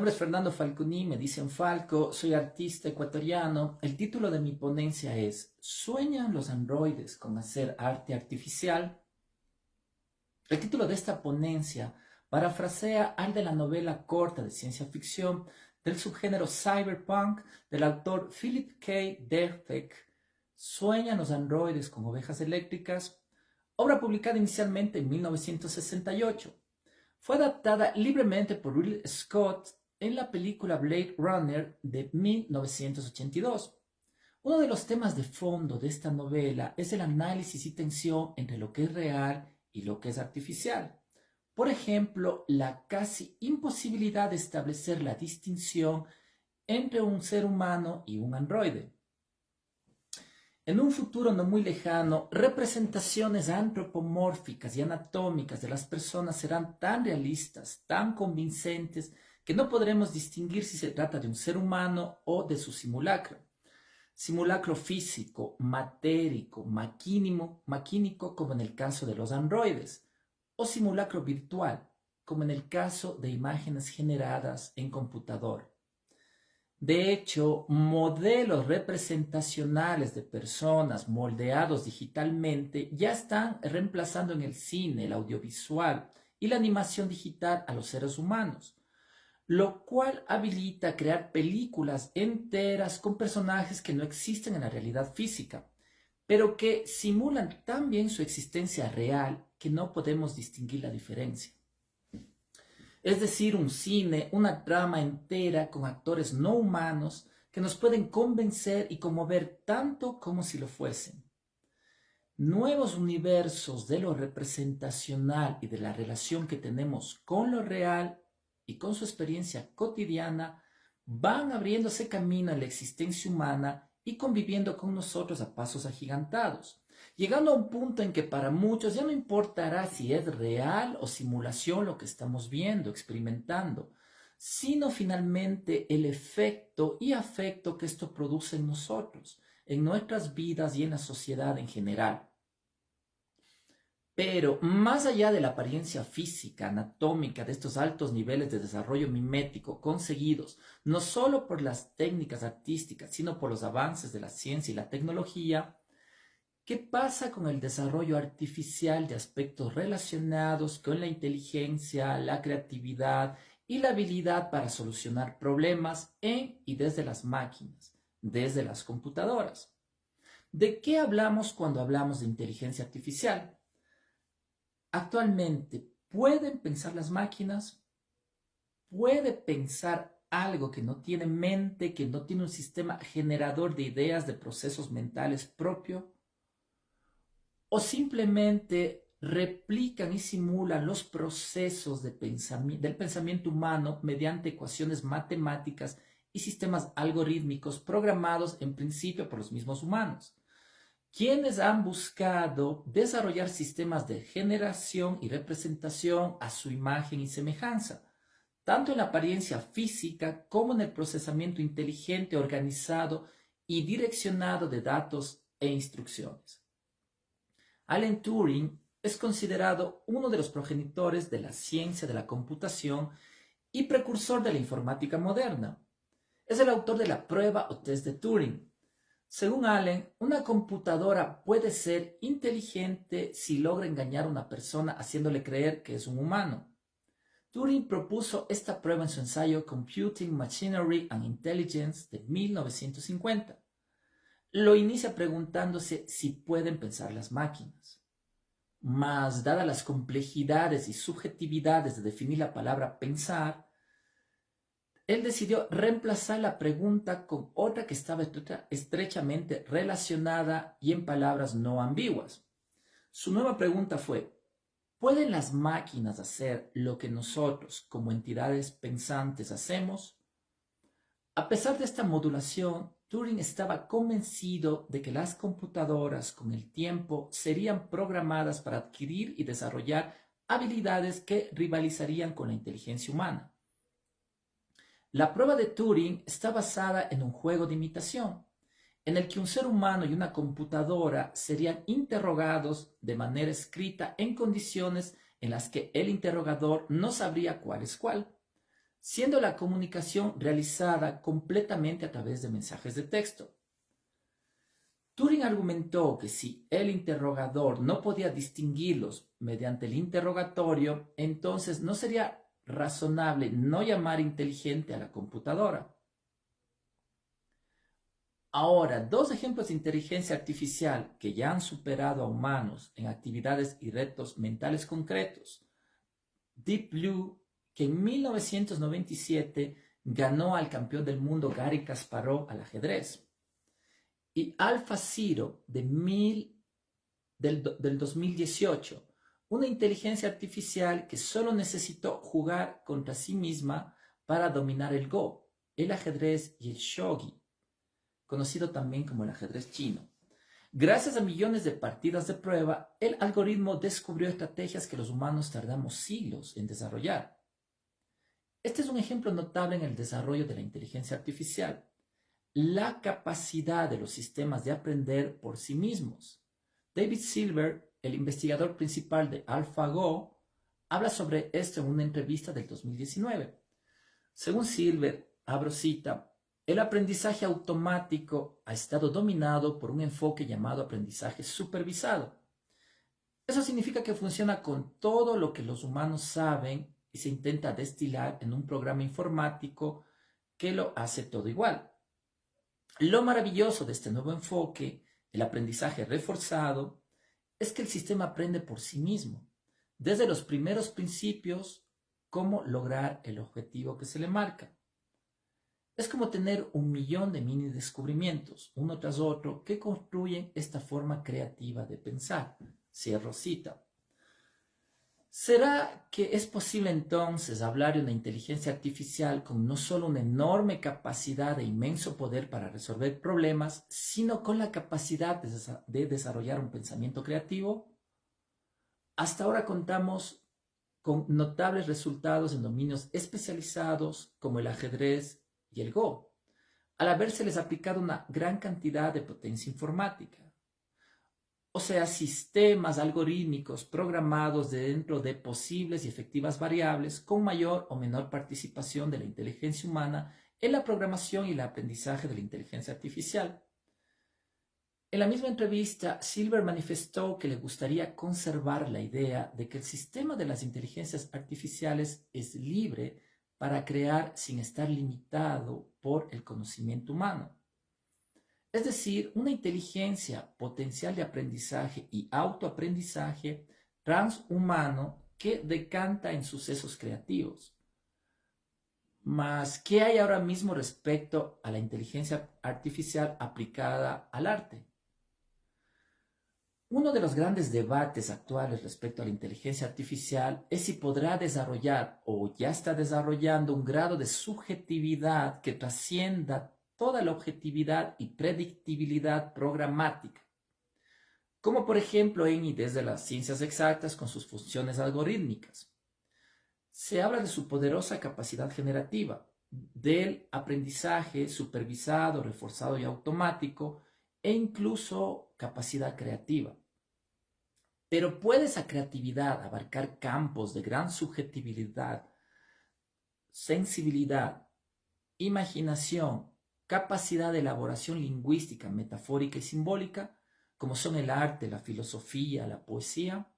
nombre es Fernando Falconi, me dicen Falco, soy artista ecuatoriano. El título de mi ponencia es ¿Sueñan los androides con hacer arte artificial? El título de esta ponencia parafrasea al de la novela corta de ciencia ficción del subgénero cyberpunk del autor Philip K. Dick, ¿Sueñan los androides con ovejas eléctricas? Obra publicada inicialmente en 1968. Fue adaptada libremente por Ridley Scott en la película Blade Runner de 1982. Uno de los temas de fondo de esta novela es el análisis y tensión entre lo que es real y lo que es artificial. Por ejemplo, la casi imposibilidad de establecer la distinción entre un ser humano y un androide. En un futuro no muy lejano, representaciones antropomórficas y anatómicas de las personas serán tan realistas, tan convincentes, que no podremos distinguir si se trata de un ser humano o de su simulacro. Simulacro físico, matérico, maquínico, como en el caso de los androides, o simulacro virtual, como en el caso de imágenes generadas en computador. De hecho, modelos representacionales de personas moldeados digitalmente ya están reemplazando en el cine, el audiovisual y la animación digital a los seres humanos, lo cual habilita crear películas enteras con personajes que no existen en la realidad física, pero que simulan tan bien su existencia real que no podemos distinguir la diferencia. Es decir, un cine, una trama entera con actores no humanos que nos pueden convencer y conmover tanto como si lo fuesen. Nuevos universos de lo representacional y de la relación que tenemos con lo real y con su experiencia cotidiana van abriéndose camino en la existencia humana y conviviendo con nosotros a pasos agigantados, llegando a un punto en que para muchos ya no importará si es real o simulación lo que estamos viendo, experimentando, sino finalmente el efecto y afecto que esto produce en nosotros, en nuestras vidas y en la sociedad en general. Pero más allá de la apariencia física, anatómica de estos altos niveles de desarrollo mimético conseguidos no solo por las técnicas artísticas, sino por los avances de la ciencia y la tecnología, ¿qué pasa con el desarrollo artificial de aspectos relacionados con la inteligencia, la creatividad y la habilidad para solucionar problemas en y desde las máquinas, desde las computadoras? ¿De qué hablamos cuando hablamos de inteligencia artificial? Actualmente, ¿pueden pensar las máquinas? ¿Puede pensar algo que no tiene mente, que no tiene un sistema generador de ideas, de procesos mentales propio? ¿O simplemente replican y simulan los procesos del pensamiento humano mediante ecuaciones matemáticas y sistemas algorítmicos programados en principio por los mismos humanos, quienes han buscado desarrollar sistemas de generación y representación a su imagen y semejanza, tanto en la apariencia física como en el procesamiento inteligente, organizado y direccionado de datos e instrucciones? Alan Turing es considerado uno de los progenitores de la ciencia de la computación y precursor de la informática moderna. Es el autor de la prueba o test de Turing. Según Allen, una computadora puede ser inteligente si logra engañar a una persona haciéndole creer que es un humano. Turing propuso esta prueba en su ensayo Computing Machinery and Intelligence de 1950. Lo inicia preguntándose si pueden pensar las máquinas. Mas, dadas las complejidades y subjetividades de definir la palabra pensar, él decidió reemplazar la pregunta con otra que estaba estrechamente relacionada y en palabras no ambiguas. Su nueva pregunta fue: ¿pueden las máquinas hacer lo que nosotros, como entidades pensantes, hacemos? A pesar de esta modulación, Turing estaba convencido de que las computadoras con el tiempo serían programadas para adquirir y desarrollar habilidades que rivalizarían con la inteligencia humana. La prueba de Turing está basada en un juego de imitación, en el que un ser humano y una computadora serían interrogados de manera escrita en condiciones en las que el interrogador no sabría cuál es cuál. siendo la comunicación realizada completamente a través de mensajes de texto. Turing argumentó que si el interrogador no podía distinguirlos mediante el interrogatorio, entonces no sería razonable no llamar inteligente a la computadora. Ahora, dos ejemplos de inteligencia artificial que ya han superado a humanos en actividades y retos mentales concretos. Deep Blue, que en 1997 ganó al campeón del mundo Garry Kasparov al ajedrez. Y AlphaZero del 2018, una inteligencia artificial que solo necesitó jugar contra sí misma para dominar el Go, el ajedrez y el Shogi, conocido también como el ajedrez chino. Gracias a millones de partidas de prueba, el algoritmo descubrió estrategias que los humanos tardamos siglos en desarrollar. Este es un ejemplo notable en el desarrollo de la inteligencia artificial. La capacidad de los sistemas de aprender por sí mismos. David Silver, el investigador principal de AlphaGo, habla sobre esto en una entrevista del 2019. Según Silver, abro cita, el aprendizaje automático ha estado dominado por un enfoque llamado aprendizaje supervisado. Eso significa que funciona con todo lo que los humanos saben y se intenta destilar en un programa informático que lo hace todo igual. Lo maravilloso de este nuevo enfoque, el aprendizaje reforzado, es que el sistema aprende por sí mismo, desde los primeros principios, cómo lograr el objetivo que se le marca. Es como tener 1.000.000 de mini descubrimientos, uno tras otro, que construyen esta forma creativa de pensar. Cierro cita. ¿Será que es posible entonces hablar de una inteligencia artificial con no solo una enorme capacidad e inmenso poder para resolver problemas, sino con la capacidad de desarrollar un pensamiento creativo? Hasta ahora contamos con notables resultados en dominios especializados como el ajedrez y el Go, al habérseles aplicado una gran cantidad de potencia informática. O sea, sistemas algorítmicos programados dentro de posibles y efectivas variables con mayor o menor participación de la inteligencia humana en la programación y el aprendizaje de la inteligencia artificial. En la misma entrevista, Silver manifestó que le gustaría conservar la idea de que el sistema de las inteligencias artificiales es libre para crear sin estar limitado por el conocimiento humano. Es decir, una inteligencia potencial de aprendizaje y autoaprendizaje transhumano que decanta en sucesos creativos. Mas, ¿qué hay ahora mismo respecto a la inteligencia artificial aplicada al arte? Uno de los grandes debates actuales respecto a la inteligencia artificial es si podrá desarrollar o ya está desarrollando un grado de subjetividad que trascienda toda la objetividad y predictibilidad programática, como por ejemplo en y desde las ciencias exactas con sus funciones algorítmicas. Se habla de su poderosa capacidad generativa, del aprendizaje supervisado, reforzado y automático, e incluso capacidad creativa. Pero ¿puede esa creatividad abarcar campos de gran subjetividad, sensibilidad, imaginación, capacidad de elaboración lingüística, metafórica y simbólica, como son el arte, la filosofía, la poesía?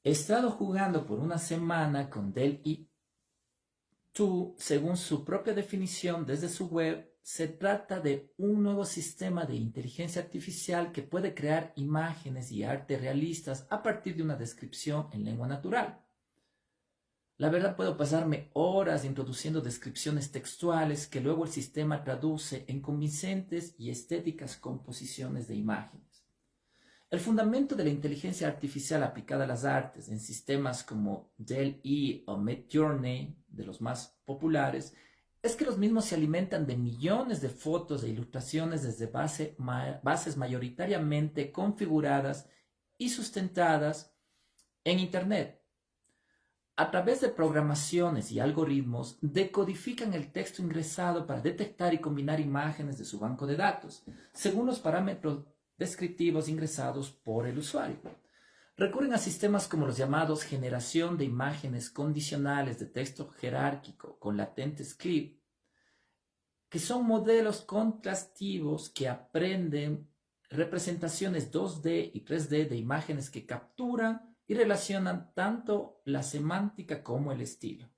He estado jugando por una semana con DALL-E 2, según su propia definición desde su web. Se trata de un nuevo sistema de inteligencia artificial que puede crear imágenes y arte realistas a partir de una descripción en lengua natural. La verdad, puedo pasarme horas introduciendo descripciones textuales que luego el sistema traduce en convincentes y estéticas composiciones de imágenes. El fundamento de la inteligencia artificial aplicada a las artes en sistemas como DALL-E o Midjourney, de los más populares, es que los mismos se alimentan de millones de fotos e ilustraciones desde bases mayoritariamente configuradas y sustentadas en Internet. A través de programaciones y algoritmos, decodifican el texto ingresado para detectar y combinar imágenes de su banco de datos, según los parámetros descriptivos ingresados por el usuario. Recurren a sistemas como los llamados generación de imágenes condicionales de texto jerárquico con latentes clip, que son modelos contrastivos que aprenden representaciones 2D y 3D de imágenes que capturan y relacionan tanto la semántica como el estilo.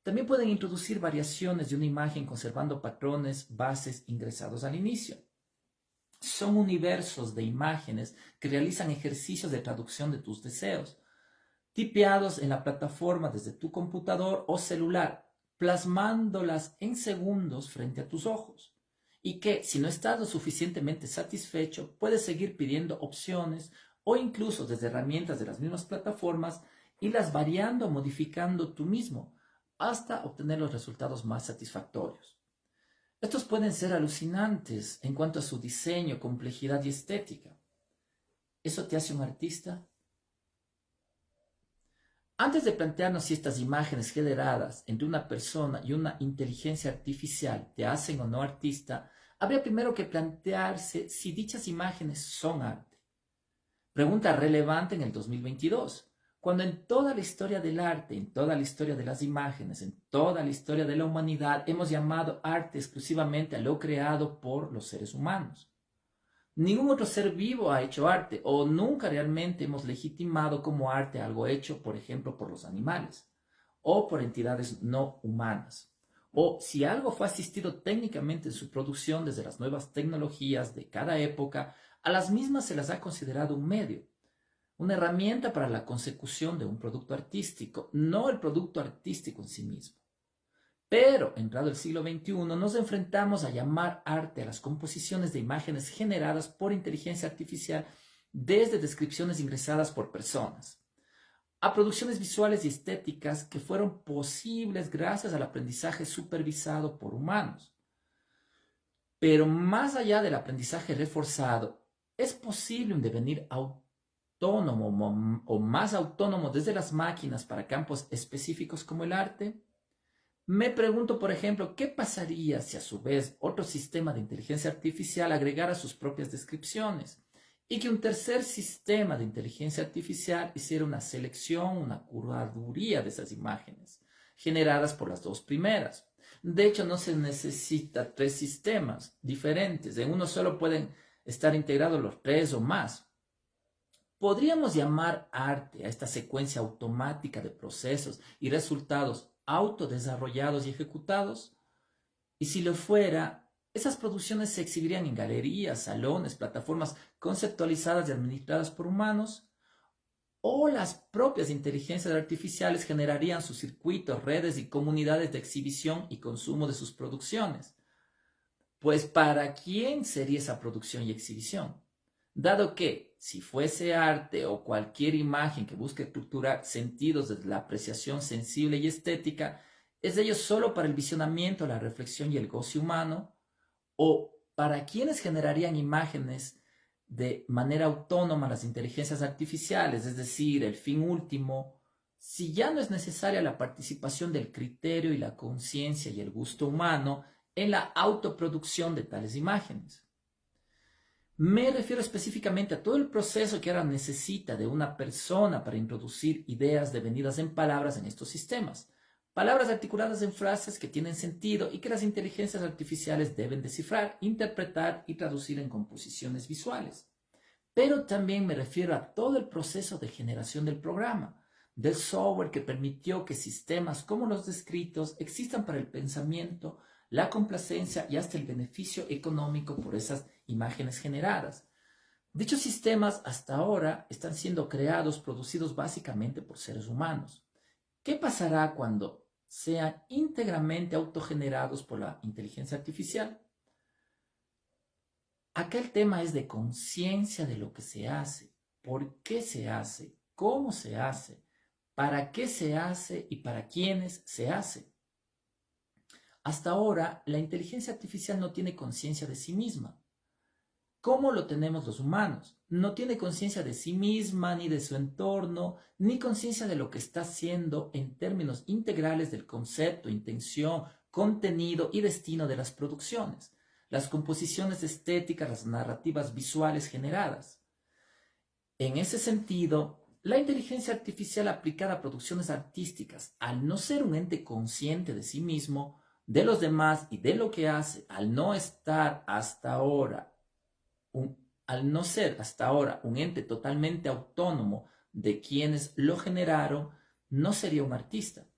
También pueden introducir variaciones de una imagen conservando patrones bases ingresados al inicio. Son universos de imágenes que realizan ejercicios de traducción de tus deseos, tipeados en la plataforma desde tu computador o celular, plasmándolas en segundos frente a tus ojos. Y que, si no estás lo suficientemente satisfecho, puedes seguir pidiendo opciones o incluso desde herramientas de las mismas plataformas, irlas variando o modificando tú mismo hasta obtener los resultados más satisfactorios. Estos pueden ser alucinantes en cuanto a su diseño, complejidad y estética. ¿Eso te hace un artista? Antes de plantearnos si estas imágenes generadas entre una persona y una inteligencia artificial te hacen o no artista, habría primero que plantearse si dichas imágenes son arte. Pregunta relevante en el 2022, cuando en toda la historia del arte, en toda la historia de las imágenes, en toda la historia de la humanidad, hemos llamado arte exclusivamente a lo creado por los seres humanos. Ningún otro ser vivo ha hecho arte, o nunca realmente hemos legitimado como arte algo hecho, por ejemplo, por los animales, o por entidades no humanas. O si algo fue asistido técnicamente en su producción desde las nuevas tecnologías de cada época, a las mismas se las ha considerado un medio, una herramienta para la consecución de un producto artístico, no el producto artístico en sí mismo. Pero, entrado el siglo XXI, nos enfrentamos a llamar arte a las composiciones de imágenes generadas por inteligencia artificial desde descripciones ingresadas por personas, a producciones visuales y estéticas que fueron posibles gracias al aprendizaje supervisado por humanos. Pero más allá del aprendizaje reforzado, ¿es posible un devenir autónomo o más autónomo desde las máquinas para campos específicos como el arte? Me pregunto, por ejemplo, ¿qué pasaría si a su vez otro sistema de inteligencia artificial agregara sus propias descripciones y que un tercer sistema de inteligencia artificial hiciera una selección, una curaduría de esas imágenes generadas por las dos primeras? De hecho, no se necesita tres sistemas diferentes, en uno solo pueden estar integrados los tres o más. ¿Podríamos llamar arte a esta secuencia automática de procesos y resultados autodesarrollados y ejecutados? Y si lo fuera, esas producciones se exhibirían en galerías, salones, plataformas conceptualizadas y administradas por humanos, o las propias inteligencias artificiales generarían sus circuitos, redes y comunidades de exhibición y consumo de sus producciones. Pues ¿para quién sería esa producción y exhibición? Dado que, si fuese arte o cualquier imagen que busque capturar sentidos desde la apreciación sensible y estética, ¿es de ello solo para el visionamiento, la reflexión y el goce humano? ¿O para quienes generarían imágenes de manera autónoma las inteligencias artificiales, es decir, el fin último, si ya no es necesaria la participación del criterio y la conciencia y el gusto humano en la autoproducción de tales imágenes? Me refiero específicamente a todo el proceso que ahora necesita de una persona para introducir ideas devenidas en palabras en estos sistemas. Palabras articuladas en frases que tienen sentido y que las inteligencias artificiales deben descifrar, interpretar y traducir en composiciones visuales. Pero también me refiero a todo el proceso de generación del programa, del software que permitió que sistemas como los descritos existan para el pensamiento, la complacencia y hasta el beneficio económico por esas imágenes generadas. Dichos sistemas hasta ahora están siendo creados, producidos básicamente por seres humanos. ¿Qué pasará cuando sean íntegramente autogenerados por la inteligencia artificial? Acá el tema es de conciencia de lo que se hace, por qué se hace, cómo se hace, para qué se hace y para quiénes se hace. Hasta ahora, la inteligencia artificial no tiene conciencia de sí misma. ¿Cómo lo tenemos los humanos? No tiene conciencia de sí misma, ni de su entorno, ni conciencia de lo que está haciendo en términos integrales del concepto, intención, contenido y destino de las producciones, las composiciones estéticas, las narrativas visuales generadas. En ese sentido, la inteligencia artificial aplicada a producciones artísticas, al no ser un ente consciente de sí mismo, de los demás y de lo que hace, al no ser hasta ahora un ente totalmente autónomo de quienes lo generaron, no sería un artista.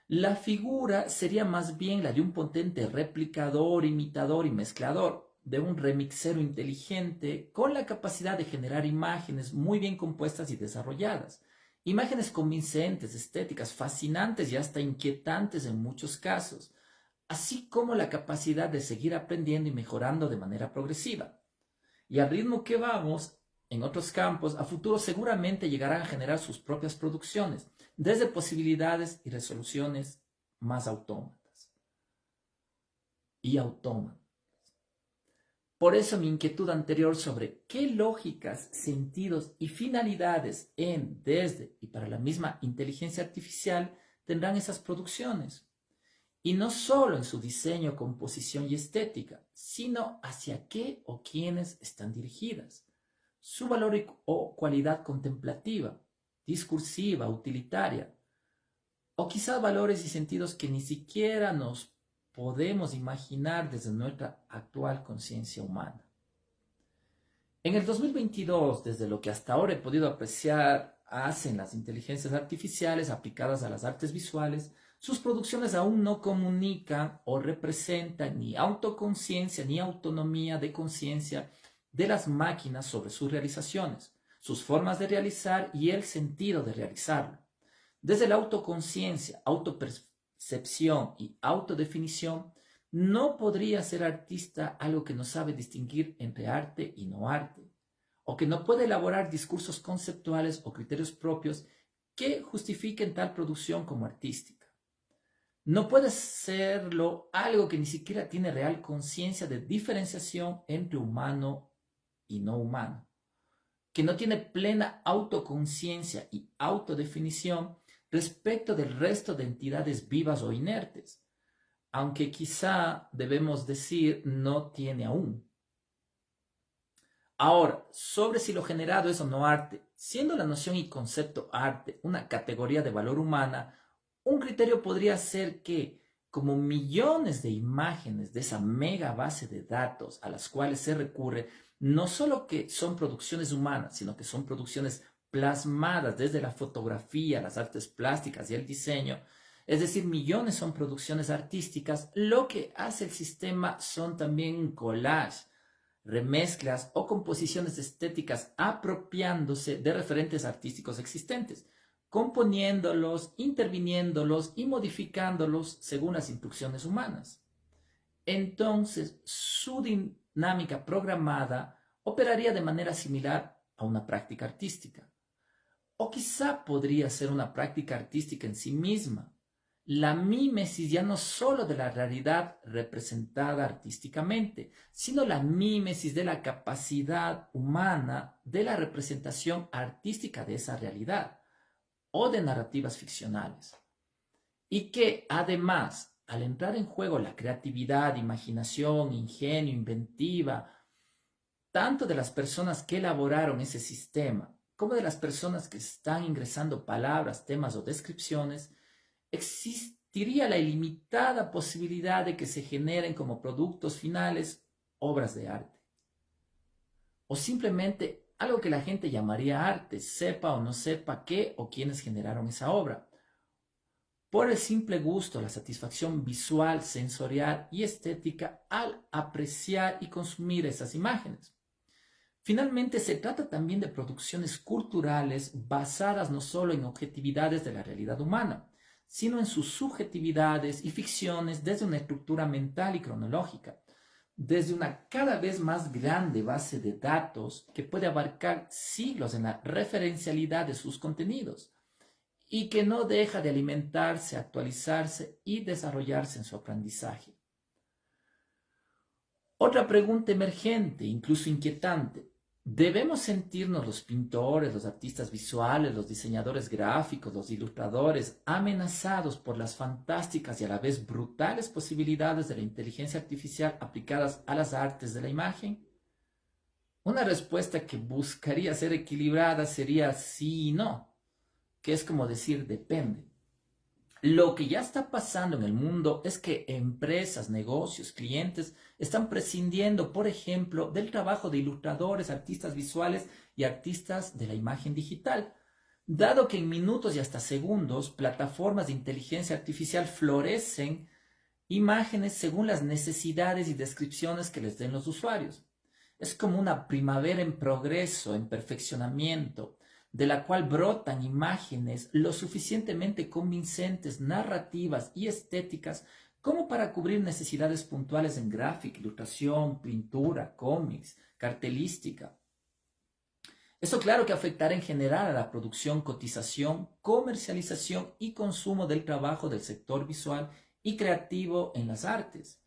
La figura sería más bien la de un potente replicador, imitador y mezclador, de un remixero inteligente con la capacidad de generar imágenes muy bien compuestas y desarrolladas. Imágenes convincentes, estéticas, fascinantes y hasta inquietantes en muchos casos, así como la capacidad de seguir aprendiendo y mejorando de manera progresiva. Y al ritmo que vamos, en otros campos, a futuro seguramente llegarán a generar sus propias producciones, desde posibilidades y resoluciones más autómatas y autómatas. Por eso mi inquietud anterior sobre qué lógicas, sentidos y finalidades en, desde y para la misma inteligencia artificial tendrán esas producciones. Y no solo en su diseño, composición y estética, sino hacia qué o quiénes están dirigidas, su valor o cualidad contemplativa, discursiva, utilitaria, o quizás valores y sentidos que ni siquiera nos podemos imaginar desde nuestra actual conciencia humana. En el 2022, desde lo que hasta ahora he podido apreciar, hacen las inteligencias artificiales aplicadas a las artes visuales, sus producciones aún no comunican o representan ni autoconciencia ni autonomía de conciencia de las máquinas sobre sus realizaciones, sus formas de realizar y el sentido de realizarlo. Desde la autoconciencia, autopercepción y autodefinición, no podría ser artista algo que no sabe distinguir entre arte y no arte, o que no puede elaborar discursos conceptuales o criterios propios que justifiquen tal producción como artística. No puede serlo algo que ni siquiera tiene real conciencia de diferenciación entre humano y no humano, que no tiene plena autoconciencia y autodefinición respecto del resto de entidades vivas o inertes, aunque quizá debemos decir no tiene aún. Ahora, sobre si lo generado es o no arte, siendo la noción y concepto arte una categoría de valor humana, un criterio podría ser que, como millones de imágenes de esa mega base de datos a las cuales se recurre, no solo que son producciones humanas, sino que son producciones plasmadas desde la fotografía, las artes plásticas y el diseño, es decir, millones son producciones artísticas, lo que hace el sistema son también collages, remezclas o composiciones estéticas apropiándose de referentes artísticos existentes, componiéndolos, interviniéndolos y modificándolos según las instrucciones humanas. Entonces, su dinámica programada operaría de manera similar a una práctica artística. O quizá podría ser una práctica artística en sí misma, la mímesis ya no solo de la realidad representada artísticamente, sino la mímesis de la capacidad humana de la representación artística de esa realidad o de narrativas ficcionales. Y que además, al entrar en juego la creatividad, imaginación, ingenio, inventiva, tanto de las personas que elaboraron ese sistema, como de las personas que están ingresando palabras, temas o descripciones, existiría la ilimitada posibilidad de que se generen como productos finales obras de arte. O simplemente algo que la gente llamaría arte, sepa o no sepa qué o quiénes generaron esa obra. Por el simple gusto, la satisfacción visual, sensorial y estética al apreciar y consumir esas imágenes. Finalmente, se trata también de producciones culturales basadas no solo en objetividades de la realidad humana, sino en sus subjetividades y ficciones desde una estructura mental y cronológica, desde una cada vez más grande base de datos que puede abarcar siglos en la referencialidad de sus contenidos y que no deja de alimentarse, actualizarse y desarrollarse en su aprendizaje. Otra pregunta emergente, incluso inquietante: ¿debemos sentirnos los pintores, los artistas visuales, los diseñadores gráficos, los ilustradores amenazados por las fantásticas y a la vez brutales posibilidades de la inteligencia artificial aplicadas a las artes de la imagen? Una respuesta que buscaría ser equilibrada sería sí y no, que es como decir depende. Lo que ya está pasando en el mundo es que empresas, negocios, clientes están prescindiendo, por ejemplo, del trabajo de ilustradores, artistas visuales y artistas de la imagen digital, dado que en minutos y hasta segundos plataformas de inteligencia artificial florecen imágenes según las necesidades y descripciones que les den los usuarios. Es como una primavera en progreso, en perfeccionamiento, de la cual brotan imágenes lo suficientemente convincentes, narrativas y estéticas como para cubrir necesidades puntuales en gráfica, ilustración, pintura, cómics, cartelística. Eso claro que afectará en general a la producción, cotización, comercialización y consumo del trabajo del sector visual y creativo en las artes.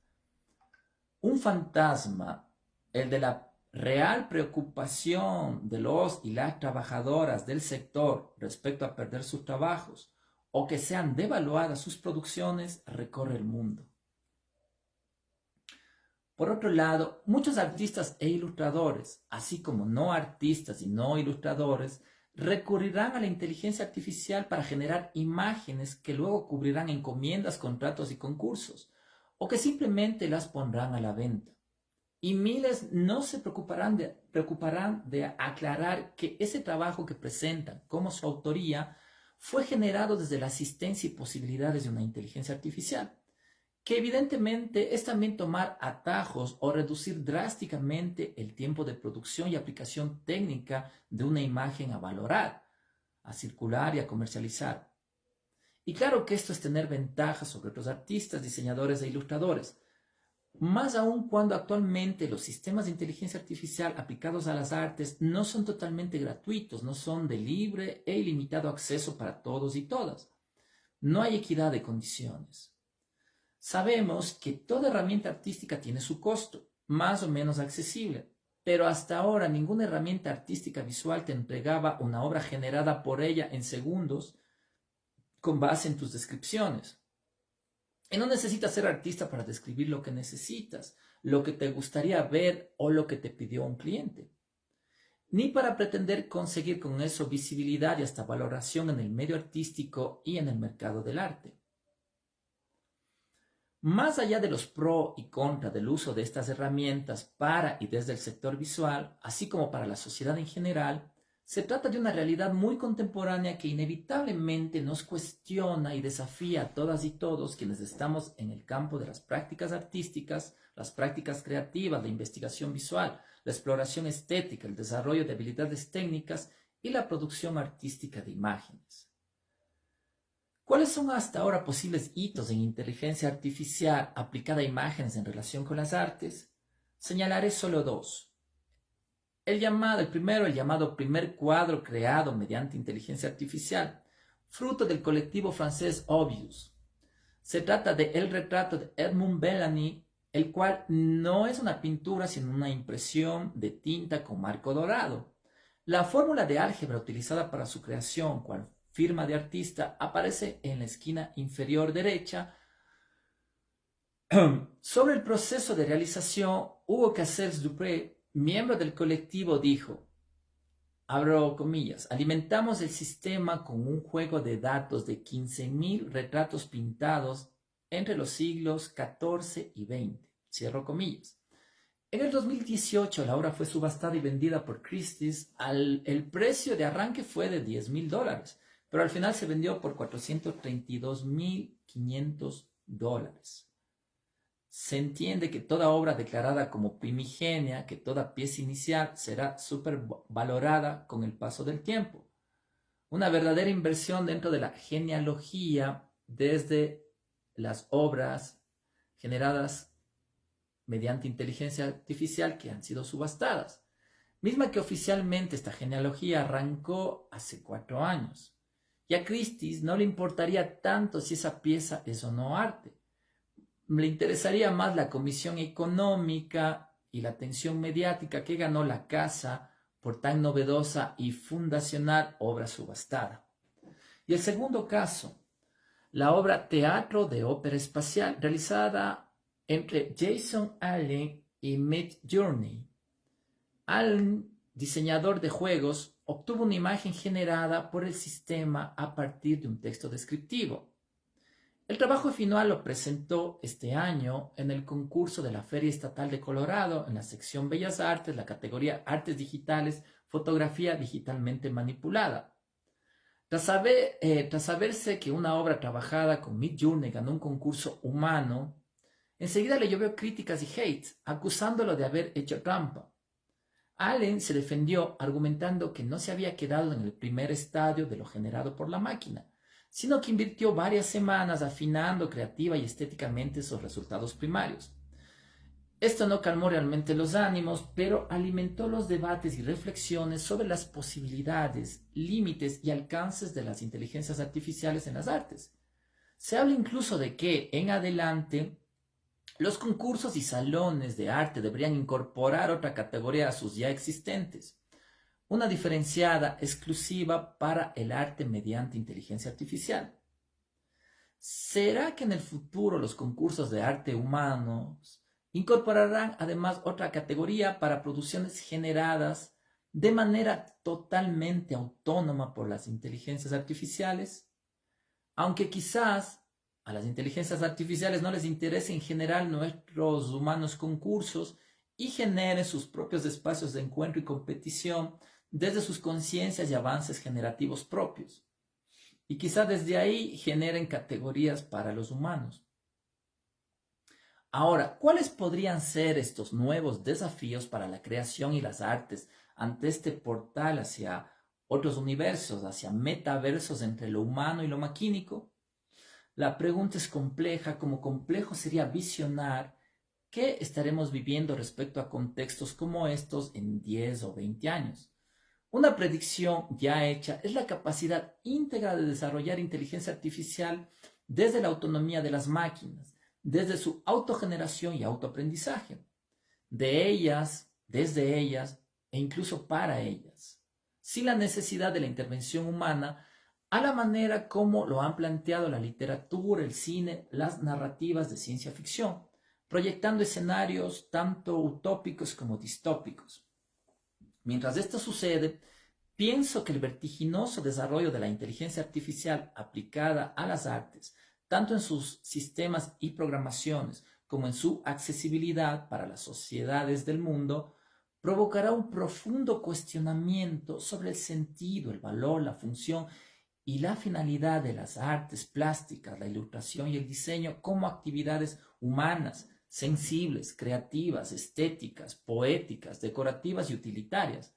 Un fantasma, el de la real preocupación de los y las trabajadoras del sector respecto a perder sus trabajos o que sean devaluadas sus producciones, recorre el mundo. Por otro lado, muchos artistas e ilustradores, así como no artistas y no ilustradores, recurrirán a la inteligencia artificial para generar imágenes que luego cubrirán encomiendas, contratos y concursos, o que simplemente las pondrán a la venta. Y miles no se preocuparán de aclarar que ese trabajo que presentan como su autoría fue generado desde la asistencia y posibilidades de una inteligencia artificial, que evidentemente es también tomar atajos o reducir drásticamente el tiempo de producción y aplicación técnica de una imagen a valorar, a circular y a comercializar. Y claro que esto es tener ventajas sobre otros artistas, diseñadores e ilustradores, más aún cuando actualmente los sistemas de inteligencia artificial aplicados a las artes no son totalmente gratuitos, no son de libre e ilimitado acceso para todos y todas. No hay equidad de condiciones. Sabemos que toda herramienta artística tiene su costo, más o menos accesible, pero hasta ahora ninguna herramienta artística visual te entregaba una obra generada por ella en segundos con base en tus descripciones. Y no necesitas ser artista para describir lo que necesitas, lo que te gustaría ver o lo que te pidió un cliente, ni para pretender conseguir con eso visibilidad y hasta valoración en el medio artístico y en el mercado del arte. Más allá de los pro y contra del uso de estas herramientas para y desde el sector visual, así como para la sociedad en general, se trata de una realidad muy contemporánea que inevitablemente nos cuestiona y desafía a todas y todos quienes estamos en el campo de las prácticas artísticas, las prácticas creativas, la investigación visual, la exploración estética, el desarrollo de habilidades técnicas y la producción artística de imágenes. ¿Cuáles son hasta ahora posibles hitos en inteligencia artificial aplicada a imágenes en relación con las artes? Señalaré solo dos. El llamado primer cuadro creado mediante inteligencia artificial, fruto del colectivo francés Obvious. Se trata de El retrato de Edmund Bellamy, el cual no es una pintura sino una impresión de tinta con marco dorado. La fórmula de álgebra utilizada para su creación, cual firma de artista, aparece en la esquina inferior derecha. Sobre el proceso de realización, Hugo Cassels-Dupré, miembro del colectivo, dijo, abro comillas, alimentamos el sistema con un juego de datos de 15.000 retratos pintados entre los siglos XIV y XX, cierro comillas. En el 2018 la obra fue subastada y vendida por Christie's. El precio de arranque fue de $10.000, pero al final se vendió por $432.500. Se entiende que toda obra declarada como primigenia, que toda pieza inicial será supervalorada con el paso del tiempo. Una verdadera inversión dentro de la genealogía desde las obras generadas mediante inteligencia artificial que han sido subastadas. Misma que oficialmente esta genealogía arrancó hace 4 años. Y a Christie's no le importaría tanto si esa pieza es o no arte. Le interesaría más la comisión económica y la atención mediática que ganó la casa por tan novedosa y fundacional obra subastada. Y el segundo caso, la obra Teatro de Ópera Espacial, realizada entre Jason Allen y Midjourney. al diseñador de juegos obtuvo una imagen generada por el sistema a partir de un texto descriptivo. El trabajo final lo presentó este año en el concurso de la Feria Estatal de Colorado en la sección Bellas Artes, la categoría Artes Digitales, Fotografía Digitalmente Manipulada. Tras saberse que una obra trabajada con Midjourney ganó un concurso humano, enseguida le llovió críticas y hate, acusándolo de haber hecho trampa. Allen se defendió argumentando que no se había quedado en el primer estadio de lo generado por la máquina, sino que invirtió varias semanas afinando creativa y estéticamente sus resultados primarios. Esto no calmó realmente los ánimos, pero alimentó los debates y reflexiones sobre las posibilidades, límites y alcances de las inteligencias artificiales en las artes. Se habla incluso de que, en adelante, los concursos y salones de arte deberían incorporar otra categoría a sus ya existentes, una diferenciada, exclusiva para el arte mediante inteligencia artificial. ¿Será que en el futuro los concursos de arte humanos incorporarán además otra categoría para producciones generadas de manera totalmente autónoma por las inteligencias artificiales? Aunque quizás a las inteligencias artificiales no les interese en general nuestros humanos concursos y generen sus propios espacios de encuentro y competición desde sus conciencias y avances generativos propios. Y quizá desde ahí generen categorías para los humanos. Ahora, ¿cuáles podrían ser estos nuevos desafíos para la creación y las artes ante este portal hacia otros universos, hacia metaversos entre lo humano y lo maquínico? La pregunta es compleja, como complejo sería visionar qué estaremos viviendo respecto a contextos como estos en 10 o 20 años. Una predicción ya hecha es la capacidad íntegra de desarrollar inteligencia artificial desde la autonomía de las máquinas, desde su autogeneración y autoaprendizaje, de ellas, desde ellas e incluso para ellas, sin la necesidad de la intervención humana, a la manera como lo han planteado la literatura, el cine, las narrativas de ciencia ficción, proyectando escenarios tanto utópicos como distópicos. Mientras esto sucede, pienso que el vertiginoso desarrollo de la inteligencia artificial aplicada a las artes, tanto en sus sistemas y programaciones como en su accesibilidad para las sociedades del mundo, provocará un profundo cuestionamiento sobre el sentido, el valor, la función y la finalidad de las artes plásticas, la ilustración y el diseño como actividades humanas, sensibles, creativas, estéticas, poéticas, decorativas y utilitarias.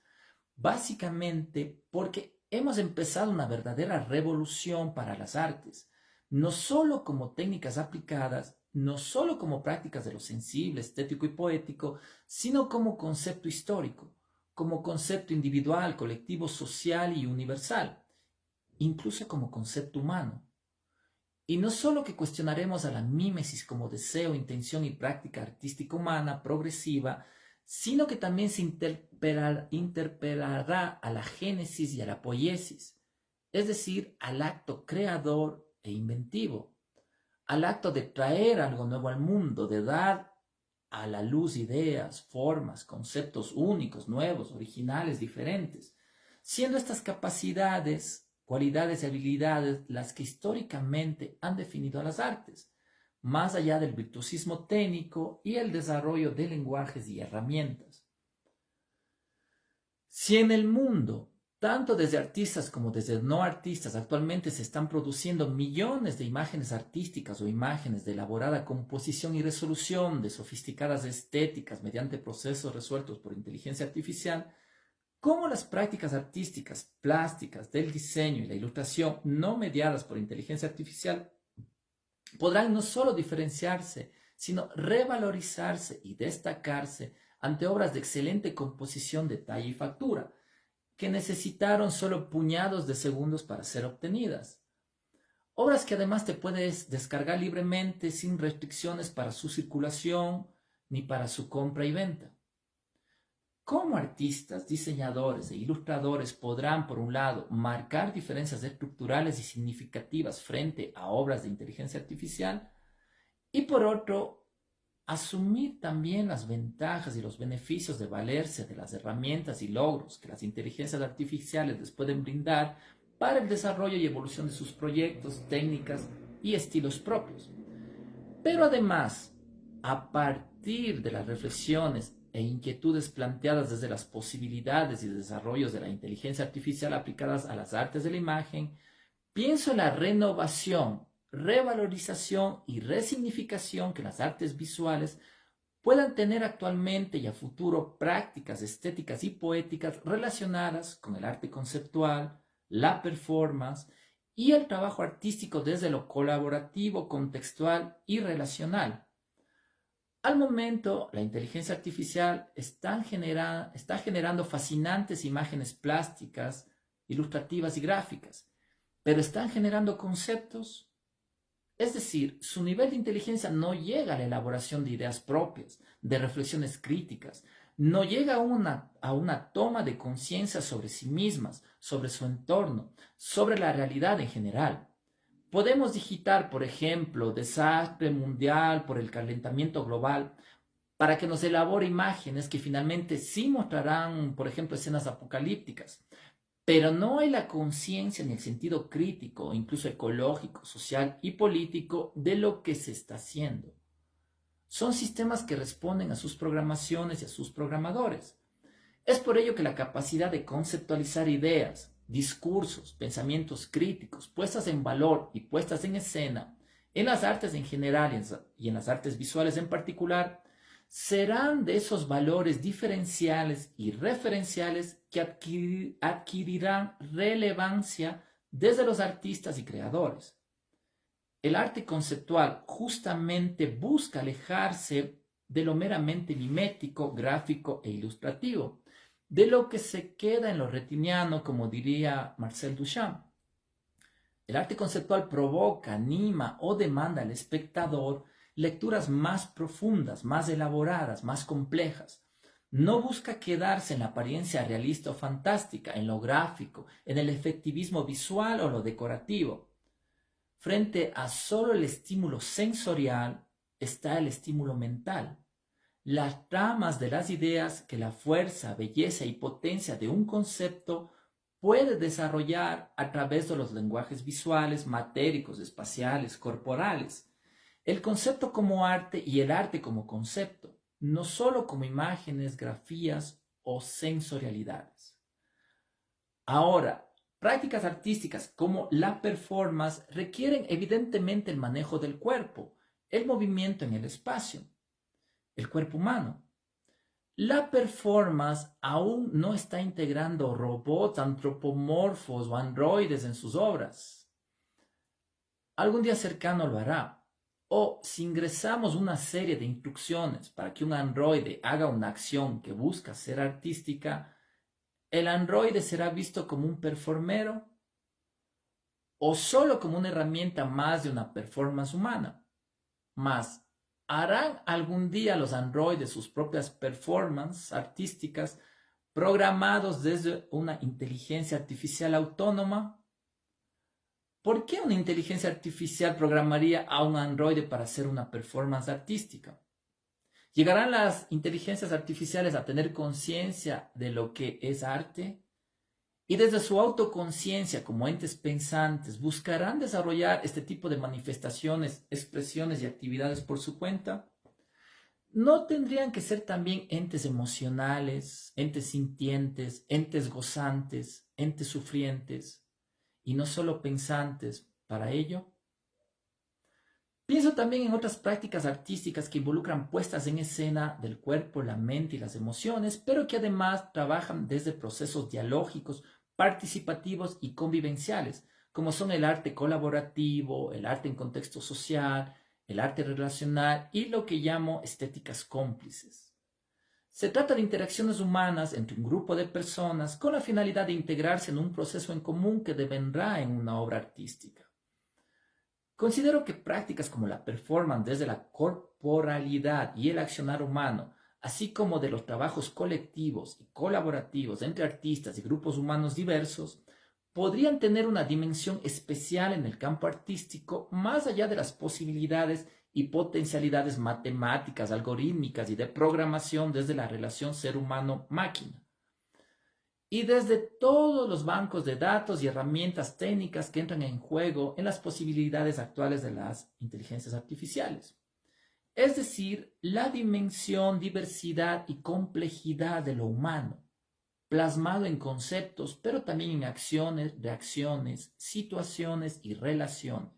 Básicamente porque hemos empezado una verdadera revolución para las artes, no solo como técnicas aplicadas, no solo como prácticas de lo sensible, estético y poético, sino como concepto histórico, como concepto individual, colectivo, social y universal, incluso como concepto humano. Y no solo que cuestionaremos a la mímesis como deseo, intención y práctica artística humana progresiva, sino que también se interpelará a la génesis y a la poiesis, es decir, al acto creador e inventivo, al acto de traer algo nuevo al mundo, de dar a la luz ideas, formas, conceptos únicos, nuevos, originales, diferentes, siendo estas capacidades, cualidades y habilidades las que históricamente han definido a las artes, más allá del virtuosismo técnico y el desarrollo de lenguajes y herramientas. Si en el mundo, tanto desde artistas como desde no artistas, actualmente se están produciendo millones de imágenes artísticas o imágenes de elaborada composición y resolución, de sofisticadas estéticas mediante procesos resueltos por inteligencia artificial, ¿cómo las prácticas artísticas, plásticas, del diseño y la ilustración no mediadas por inteligencia artificial podrán no solo diferenciarse, sino revalorizarse y destacarse ante obras de excelente composición, detalle y factura, que necesitaron solo puñados de segundos para ser obtenidas? Obras que además te puedes descargar libremente sin restricciones para su circulación ni para su compra y venta. ¿Cómo artistas, diseñadores e ilustradores podrán, por un lado, marcar diferencias estructurales y significativas frente a obras de inteligencia artificial y, por otro, asumir también las ventajas y los beneficios de valerse de las herramientas y logros que las inteligencias artificiales les pueden brindar para el desarrollo y evolución de sus proyectos, técnicas y estilos propios. Pero además, a partir de las reflexiones e inquietudes planteadas desde las posibilidades y desarrollos de la inteligencia artificial aplicadas a las artes de la imagen, pienso en la renovación, revalorización y resignificación que las artes visuales puedan tener actualmente y a futuro prácticas estéticas y poéticas relacionadas con el arte conceptual, la performance y el trabajo artístico desde lo colaborativo, contextual y relacional. Al momento, la inteligencia artificial está generando fascinantes imágenes plásticas, ilustrativas y gráficas, pero están generando conceptos. Es decir, su nivel de inteligencia no llega a la elaboración de ideas propias, de reflexiones críticas, no llega a una toma de conciencia sobre sí mismas, sobre su entorno, sobre la realidad en general. Podemos digitar, por ejemplo, desastre mundial por el calentamiento global para que nos elabore imágenes que finalmente sí mostrarán, por ejemplo, escenas apocalípticas, pero no hay la conciencia ni el sentido crítico, incluso ecológico, social y político de lo que se está haciendo. Son sistemas que responden a sus programaciones y a sus programadores. Es por ello que la capacidad de conceptualizar ideas, discursos, pensamientos críticos, puestas en valor y puestas en escena, en las artes en general y en las artes visuales en particular, serán de esos valores diferenciales y referenciales que adquirirán relevancia desde los artistas y creadores. El arte conceptual justamente busca alejarse de lo meramente mimético, gráfico e ilustrativo, de lo que se queda en lo retiniano, como diría Marcel Duchamp. El arte conceptual provoca, anima o demanda al espectador lecturas más profundas, más elaboradas, más complejas. No busca quedarse en la apariencia realista o fantástica, en lo gráfico, en el efectivismo visual o lo decorativo. Frente a solo el estímulo sensorial está el estímulo mental. Las tramas de las ideas que la fuerza, belleza y potencia de un concepto puede desarrollar a través de los lenguajes visuales, matéricos, espaciales, corporales. El concepto como arte y el arte como concepto, no solo como imágenes, grafías o sensorialidades. Ahora, prácticas artísticas como la performance requieren evidentemente el manejo del cuerpo, el movimiento en el espacio, el cuerpo humano. La performance aún no está integrando robots antropomorfos o androides en sus obras. Algún día cercano lo hará. O si ingresamos una serie de instrucciones para que un androide haga una acción que busca ser artística, ¿el androide será visto como un performero o solo como una herramienta más de una performance humana? Más, ¿harán algún día los androides sus propias performances artísticas programados desde una inteligencia artificial autónoma? ¿Por qué una inteligencia artificial programaría a un androide para hacer una performance artística? ¿Llegarán las inteligencias artificiales a tener conciencia de lo que es arte? Y desde su autoconciencia como entes pensantes, ¿buscarán desarrollar este tipo de manifestaciones, expresiones y actividades por su cuenta? ¿No tendrían que ser también entes emocionales, entes sintientes, entes gozantes, entes sufrientes, y no solo pensantes para ello? Pienso también en otras prácticas artísticas que involucran puestas en escena del cuerpo, la mente y las emociones, pero que además trabajan desde procesos dialógicos, participativos y convivenciales, como son el arte colaborativo, el arte en contexto social, el arte relacional y lo que llamo estéticas cómplices. Se trata de interacciones humanas entre un grupo de personas con la finalidad de integrarse en un proceso en común que devendrá en una obra artística. Considero que prácticas como la performance desde la corporalidad y el accionar humano, así como de los trabajos colectivos y colaborativos entre artistas y grupos humanos diversos, podrían tener una dimensión especial en el campo artístico más allá de las posibilidades y potencialidades matemáticas, algorítmicas y de programación desde la relación ser humano-máquina. Y desde todos los bancos de datos y herramientas técnicas que entran en juego en las posibilidades actuales de las inteligencias artificiales. Es decir, la dimensión, diversidad y complejidad de lo humano, plasmado en conceptos, pero también en acciones, reacciones, situaciones y relaciones.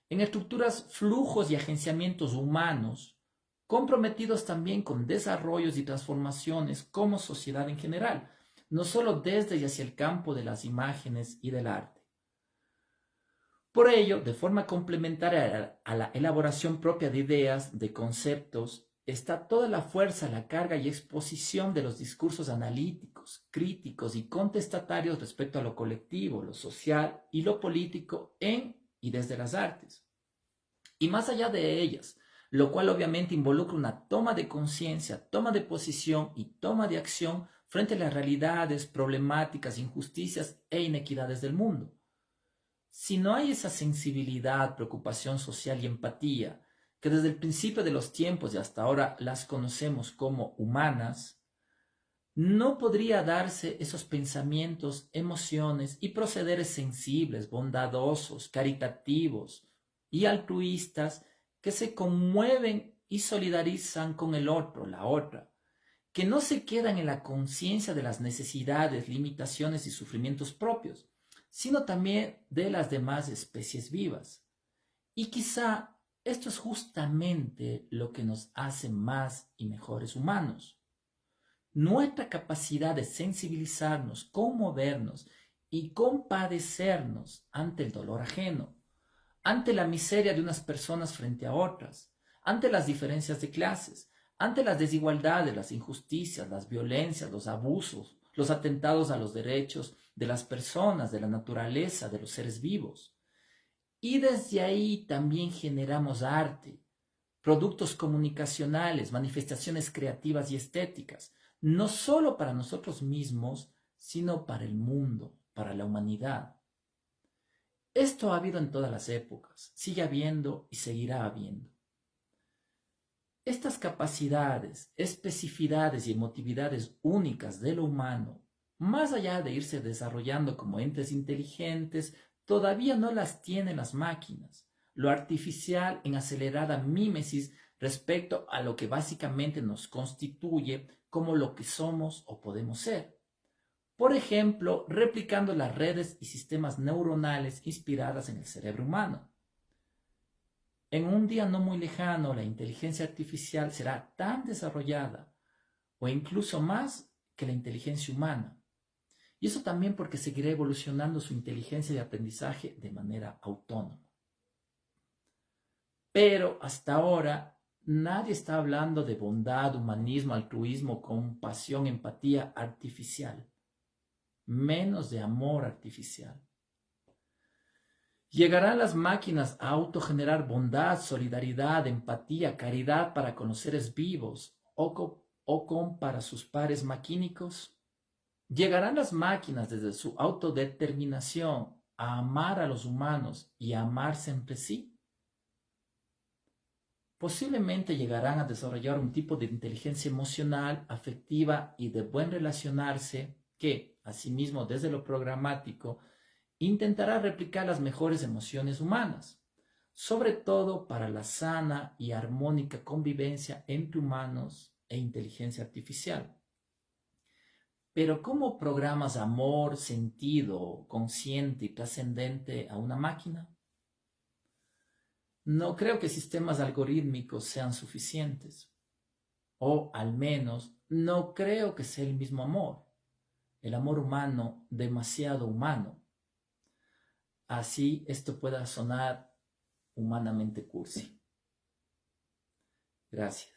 En estructuras, flujos y agenciamientos humanos, comprometidos también con desarrollos y transformaciones como sociedad en general, no solo desde y hacia el campo de las imágenes y del arte. Por ello, de forma complementaria a la elaboración propia de ideas, de conceptos, está toda la fuerza, la carga y exposición de los discursos analíticos, críticos y contestatarios respecto a lo colectivo, lo social y lo político en y desde las artes. Y más allá de ellas, lo cual obviamente involucra una toma de conciencia, toma de posición y toma de acción frente a las realidades, problemáticas, injusticias e inequidades del mundo. Si no hay esa sensibilidad, preocupación social y empatía, que desde el principio de los tiempos y hasta ahora las conocemos como humanas, no podría darse esos pensamientos, emociones y procederes sensibles, bondadosos, caritativos y altruistas que se conmueven y solidarizan con el otro, la otra, que no se quedan en la conciencia de las necesidades, limitaciones y sufrimientos propios, sino también de las demás especies vivas. Y quizá esto es justamente lo que nos hace más y mejores humanos. Nuestra capacidad de sensibilizarnos, conmovernos y compadecernos ante el dolor ajeno, ante la miseria de unas personas frente a otras, ante las diferencias de clases, ante las desigualdades, las injusticias, las violencias, los abusos, los atentados a los derechos de las personas, de la naturaleza, de los seres vivos. Y desde ahí también generamos arte, productos comunicacionales, manifestaciones creativas y estéticas, no solo para nosotros mismos, sino para el mundo, para la humanidad. Esto ha habido en todas las épocas, sigue habiendo y seguirá habiendo. Estas capacidades, especificidades y emotividades únicas de lo humano, más allá de irse desarrollando como entes inteligentes, todavía no las tienen las máquinas. Lo artificial en acelerada mímesis respecto a lo que básicamente nos constituye como lo que somos o podemos ser. Por ejemplo, replicando las redes y sistemas neuronales inspiradas en el cerebro humano. En un día no muy lejano, la inteligencia artificial será tan desarrollada o incluso más que la inteligencia humana. Y eso también porque seguirá evolucionando su inteligencia de aprendizaje de manera autónoma. Pero hasta ahora nadie está hablando de bondad, humanismo, altruismo, compasión, empatía artificial, menos de amor artificial. ¿Llegarán las máquinas a autogenerar bondad, solidaridad, empatía, caridad para con los seres vivos o con para sus pares maquínicos? ¿Llegarán las máquinas desde su autodeterminación a amar a los humanos y a amarse entre sí? Posiblemente llegarán a desarrollar un tipo de inteligencia emocional, afectiva y de buen relacionarse que, asimismo, desde lo programático, intentará replicar las mejores emociones humanas, sobre todo para la sana y armónica convivencia entre humanos e inteligencia artificial. Pero ¿cómo programas amor, sentido, consciente y trascendente a una máquina? No creo que sistemas algorítmicos sean suficientes, o al menos no creo que sea el mismo amor, el amor humano demasiado humano. Así esto pueda sonar humanamente cursi. Gracias.